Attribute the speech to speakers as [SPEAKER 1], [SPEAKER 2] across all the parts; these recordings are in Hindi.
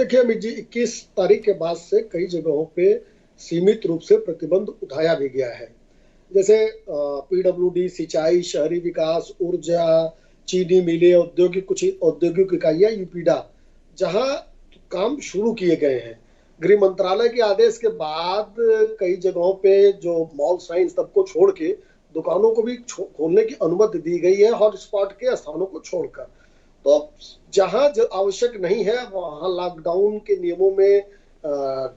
[SPEAKER 1] देखिए अमित जी, 21 तारीख के बाद से कई जगहों पे सीमित रूप से प्रतिबंध उठाया भी गया है। जैसे पीडब्ल्यूडी, सिंचाई, शहरी विकास, ऊर्जा, चीनी मिलें, औद्योगिक कुछ औद्योगिक इकाइयां, यूपीडा, जहां काम शुरू किए गए हैं। गृह मंत्रालय के आदेश के बाद कई जगहों पे जो मॉल साइन सबको छोड़ के दुकानों को भी खोलने की अनुमति दी गई है, हॉटस्पॉट के स्थानों को छोड़कर। तो जहां आवश्यक नहीं है वहां लॉकडाउन के नियमों में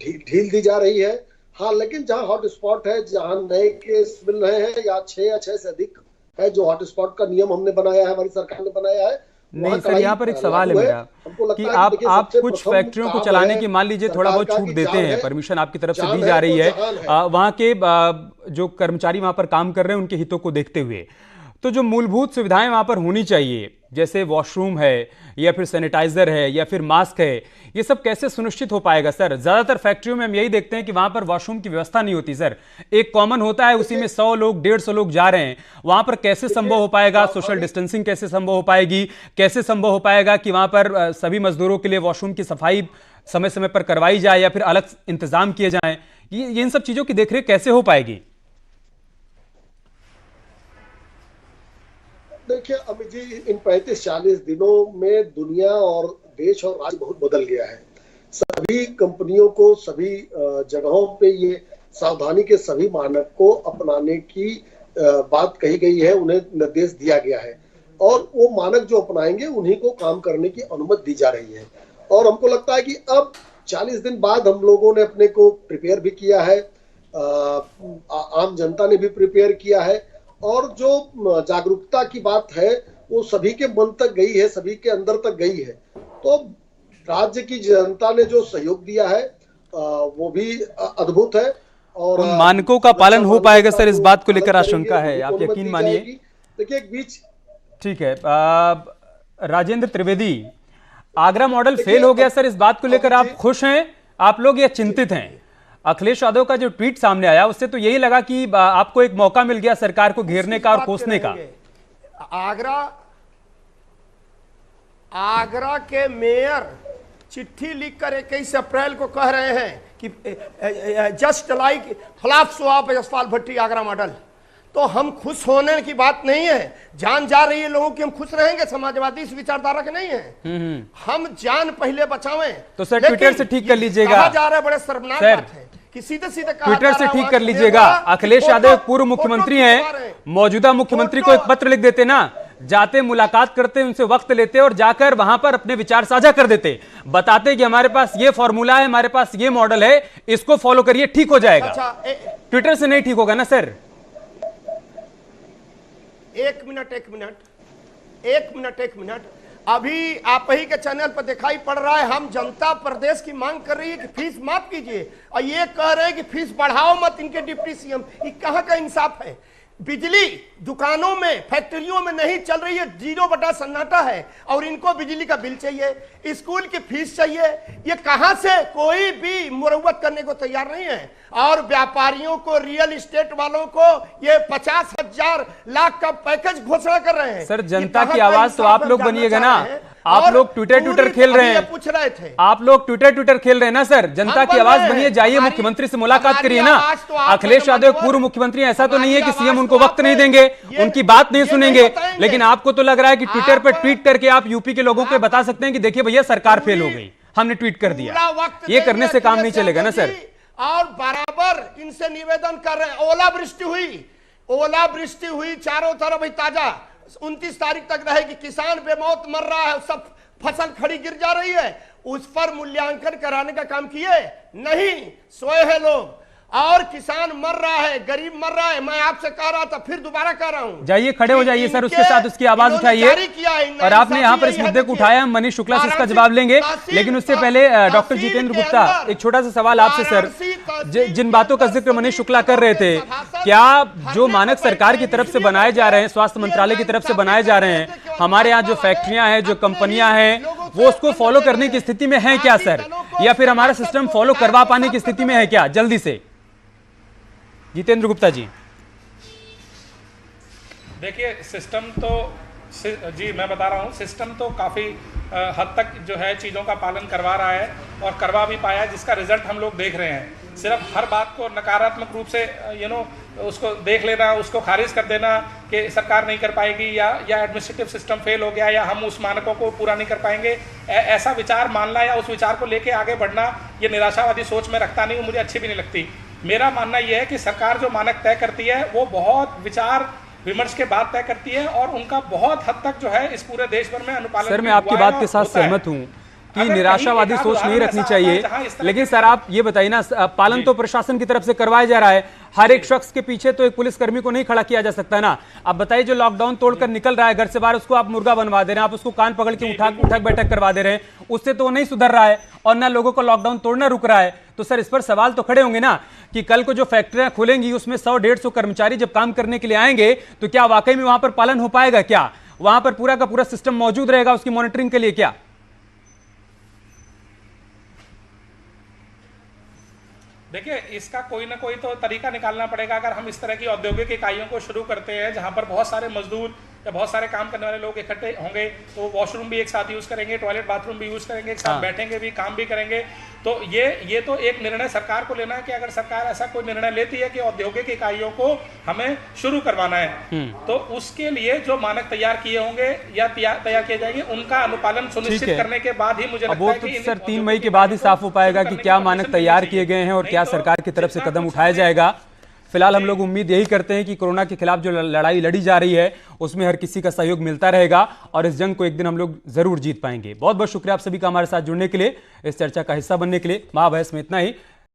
[SPEAKER 1] ढील दी जा रही है। हाँ, लेकिन जहां हॉटस्पॉट है, जहां नए केस मिल रहे हैं या 6 से अधिक है, जो हॉटस्पॉट का नियम हमने बनाया है, हमारी सरकार ने बनाया है।
[SPEAKER 2] नहीं सर, यहाँ पर एक सवाल है मेरा कि आप कुछ फैक्ट्रियों को चलाने की, मान लीजिए थोड़ा बहुत छूट देते हैं, परमिशन आपकी तरफ से दी जा रही है, वहाँ के जो कर्मचारी वहाँ पर काम कर रहे हैं उनके हितों को देखते हुए, तो जो मूलभूत सुविधाएं वहां पर होनी चाहिए, जैसे वॉशरूम है या फिर सैनिटाइजर है या फिर मास्क है, ये सब कैसे सुनिश्चित हो पाएगा सर? ज्यादातर फैक्ट्रियों में हम यही देखते हैं कि वहां पर वॉशरूम की व्यवस्था नहीं होती सर। एक कॉमन होता है, उसी में 100 लोग 150 लोग जा रहे हैं। वहां पर कैसे संभव हो पाएगा? सोशल डिस्टेंसिंग कैसे संभव हो पाएगी? कैसे संभव हो पाएगा कि वहां पर सभी मजदूरों के लिए वॉशरूम की सफाई समय समय पर करवाई जाए या फिर अलग इंतजाम किए जाए? ये इन सब चीजों की देखरेख कैसे हो पाएगी?
[SPEAKER 1] देखिए अमित जी, इन 35-40 दिनों में दुनिया और देश और राज्य बहुत बदल गया है। सभी कंपनियों को सभी जगहों पे ये सावधानी के सभी मानक को अपनाने की बात कही गई है, उन्हें निर्देश दिया गया है और वो मानक जो अपनाएंगे उन्हीं को काम करने की अनुमति दी जा रही है। और हमको लगता है कि अब 40 दिन बाद हम लोगों ने अपने को प्रिपेयर भी किया है, आम जनता ने भी प्रिपेयर किया है और जो जागरूकता की बात है वो सभी के मन तक गई है, सभी के अंदर तक गई है। तो राज्य की जनता ने जो सहयोग दिया है वो भी अद्भुत है और
[SPEAKER 2] उन मानकों का पालन हो पाएगा सर, इस बात को लेकर आशंका है, आप यकीन मानिए।
[SPEAKER 1] देखिए एक बीच,
[SPEAKER 2] ठीक है, राजेंद्र त्रिवेदी, आगरा मॉडल फेल हो गया सर, इस बात को लेकर आप खुश हैं आप लोग या चिंतित हैं? अखिलेश यादव का जो ट्वीट सामने आया उससे तो यही लगा कि आपको एक मौका मिल गया सरकार को घेरने का और कोसने का।
[SPEAKER 3] आगरा के मेयर चिट्ठी लिखकर 21 अप्रैल को कह रहे हैं कि just like flop swap Yashpal Bhatti Agra model. तो हम खुश होने की बात नहीं है, जान जा रही है लोगों की, हम खुश रहेंगे। समाजवादी इस विचारधारा के नहीं है, हम जान पहले बचावें।
[SPEAKER 2] तो सर ट्विटर से ठीक कर लीजिएगा,
[SPEAKER 3] कहा जा रहा है बड़े शर्मनाक बात है कि सीधे सीधे
[SPEAKER 2] ट्विटर से ठीक कर लीजिएगा। अखिलेश यादव पूर्व मुख्यमंत्री हैं, मौजूदा मुख्यमंत्री को एक पत्र लिख देते ना, जाते मुलाकात करते, उनसे वक्त लेते और जाकर वहां पर अपने विचार साझा कर देते, बताते कि हमारे पास ये फॉर्मूला है, हमारे पास ये मॉडल है, इसको फॉलो करिए, ठीक हो जाएगा। ट्विटर से नहीं ठीक होगा ना सर?
[SPEAKER 3] एक मिनट, अभी आप ही के चैनल पर दिखाई पड़ रहा है, हम जनता प्रदेश की मांग कर रही है कि फीस माफ कीजिए और ये कह रहे हैं कि फीस बढ़ाओ मत इनके डिप्टी सीएम। ये कहां का इंसाफ है? बिजली दुकानों में, फैक्ट्रियों में नहीं चल रही है, 0 सन्नाटा है और इनको बिजली का बिल चाहिए, स्कूल की फीस चाहिए। ये कहां से? कोई भी मुरव्वत करने को तैयार नहीं है। और व्यापारियों को, रियल एस्टेट वालों को ये 50,000 लाख का पैकेज घोषणा कर रहे हैं।
[SPEAKER 2] सर जनता की आवाज तो आप लोग बनिएगा ना, आप लोग ट्विटर खेल रहे हैं,
[SPEAKER 3] पूछ रहे थे
[SPEAKER 2] आप लोग ट्विटर खेल रहे हैं ना सर, जनता की आवाज बनिए, जाइए मुख्यमंत्री से मुलाकात करिए ना। अखिलेश यादव पूर्व मुख्यमंत्री, ऐसा तो नहीं है कि सीएम उनको वक्त नहीं देंगे, उनकी बात नहीं सुनेंगे, लेकिन आपको तो लग रहा है कि ट्विटर पर ट्वीट करके आप यूपी के लोगों को बता सकते हैं कि देखिए भैया सरकार फेल हो गई, हमने ट्वीट कर दिया। ये करने से काम नहीं चलेगा ना सर।
[SPEAKER 3] और बराबर इनसे निवेदन कर रहे हैं, ओलावृष्टि हुई चारों तरफ, ताजा 29 तारीख तक रहेगी, किसान बेमौत मर रहा है, सब फसल खड़ी गिर जा रही है, उस पर मूल्यांकन कराने का काम किए नहीं, सोए हैं लोग और किसान मर रहा है, गरीब मर रहा है। मैं आपसे कह रहा था, फिर दोबारा कह रहा हूं,
[SPEAKER 2] जाइए खड़े हो जाइए सर, उसके साथ उसकी आवाज उठाइए। और आपने यहाँ पर इस मुद्दे को उठाया, हम मनीष शुक्ला से इसका जवाब लेंगे, लेकिन उससे पहले डॉक्टर जितेंद्र गुप्ता, एक छोटा सा सवाल आपसे सर। जिन बातों का जिक्र मनीष शुक्ला कर रहे थे, क्या जो मानक सरकार की तरफ से बनाए जा रहे हैं, स्वास्थ्य मंत्रालय की तरफ से बनाए जा रहे हैं, हमारे यहाँ जो फैक्ट्रियां हैं, जो कंपनियां हैं, वो उसको फॉलो करने की स्थिति में है क्या सर? या फिर हमारा सिस्टम फॉलो करवा पाने की स्थिति में है क्या? जल्दी से जितेंद्र गुप्ता जी।
[SPEAKER 4] देखिए, सिस्टम तो जी मैं बता रहा हूँ, सिस्टम तो काफ़ी हद तक जो है चीज़ों का पालन करवा रहा है और करवा भी पाया है, जिसका रिजल्ट हम लोग देख रहे हैं। सिर्फ हर बात को नकारात्मक रूप से उसको देख लेना, उसको खारिज कर देना कि सरकार नहीं कर पाएगी या एडमिनिस्ट्रेटिव सिस्टम फेल हो गया या हम उस मानकों को पूरा नहीं कर पाएंगे, ऐसा विचार मानना या उस विचार को लेके आगे बढ़ना, ये निराशावादी सोच में रखता नहीं हूँ, मुझे अच्छी भी नहीं लगती। मेरा मानना यह है कि सरकार जो मानक तय करती है वो बहुत विचार विमर्श के बाद तय करती है और उनका बहुत हद तक जो है इस पूरे देश भर में अनुपालन।
[SPEAKER 2] सर मैं आपकी बात के साथ सहमत हूं कि निराशावादी सोच नहीं रखनी चाहिए, लेकिन सर आप ये बताइए ना, पालन तो प्रशासन की तरफ से करवाया जा रहा है, हर एक शख्स के पीछे तो एक पुलिसकर्मी को नहीं खड़ा किया जा सकता ना। आप बताइए जो लॉकडाउन तोड़कर निकल रहा है घर से बाहर, उसको आप मुर्गा बनवा दे रहे हैं, आप उसको कान पकड़ के उठक बैठक करवा दे रहे हैं, उससे तो नहीं सुधर रहा है और ना लोगों को लॉकडाउन तोड़ना रुक रहा है। तो सर इस पर सवाल तो खड़े होंगे ना कि कल को जो फैक्ट्रियां खुलेंगी उसमें 100-150 कर्मचारी जब काम करने के लिए आएंगे तो क्या वाकई में वहां पर पालन हो पाएगा? क्या वहां पर पूरा का पूरा सिस्टम मौजूद रहेगा उसकी मॉनिटरिंग के लिए? क्या
[SPEAKER 4] देखिए, इसका कोई ना कोई तो तरीका निकालना पड़ेगा। अगर हम इस तरह की औद्योगिक इकाइयों को शुरू करते हैं जहां पर बहुत सारे मजदूर या बहुत सारे काम करने वाले लोग इकट्ठे होंगे, तो वॉशरूम भी एक साथ यूज करेंगे, टॉयलेट बाथरूम भी यूज करेंगे, एक साथ बैठेंगे भी, काम भी करेंगे, तो ये तो एक निर्णय सरकार को लेना है कि अगर सरकार ऐसा कोई निर्णय लेती है कि औद्योगिक इकाइयों को हमें शुरू करवाना है तो उसके लिए जो मानक तैयार किए होंगे या तैयार किए जाएंगे उनका अनुपालन सुनिश्चित करने के बाद ही मुझे लगता है कि
[SPEAKER 2] सर 3 मई के बाद ही साफ हो पाएगा कि क्या मानक तैयार किए गए हैं और क्या सरकार की तरफ से कदम उठाया जाएगा। फिलहाल हम लोग उम्मीद यही करते हैं कि कोरोना के खिलाफ जो लड़ाई लड़ी जा रही है उसमें हर किसी का सहयोग मिलता रहेगा और इस जंग को एक दिन हम लोग जरूर जीत पाएंगे। बहुत बहुत शुक्रिया आप सभी का हमारे साथ जुड़ने के लिए, इस चर्चा का हिस्सा बनने के लिए। महाबहस में इतना ही।